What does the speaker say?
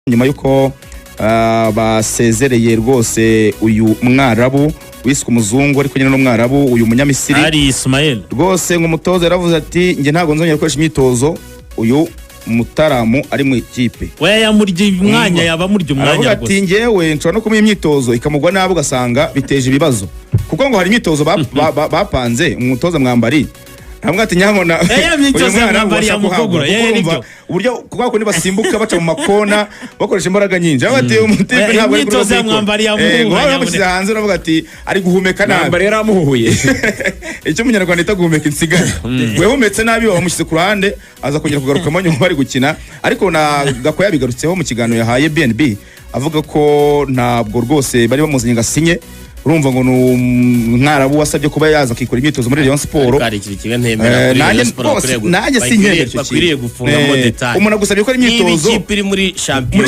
nyuma yuko basezereye rwose uyu mwarabu wiswe umuzungu ariko nyine n'umwarabu uyu munyamisiri ari Ismael rwose ngo umutoza yaravuze ati nge ntago nzongera gukoresha imyitozo uyu mutaramu ari mu ikipe we yamurye umwanya yaba murye umwanya aravuga ati ngewe nshobora no kumuha imyitozo ikamugwa nabi ugasanga biteje ibibazo kuko ngo hari imyitozo bapanze umutoza mwambari hamwe ati nyamona uyu mwana yamukogura uburyo kuko basimbuka baca mu makona bakoresha imbaraga nyinshi abati umutipe ntabwo ari imyitozo yamwambari yamuhunga hanze uravuga ati ari guhumeka nabi mwambari yaramuhuye icyo umunyarwanda yita guhumeka insigara wehumetse nabi wamushyize ku ruhande aza kongera kugaruka mu nyuma bari gukina ariko na Gako yabigarutseho mu kiganiro yahaye BNB avuga ko ntabwo rwose bari bamuzanye ngasinye urumva ngo mwarabu wasabye kuba yaza akikora imyitozo muri Rayon Sport nanjye sinkeye bakwiriye gufunga mo detail umuntu agusabye ko imyitozo ikipe iri muri champion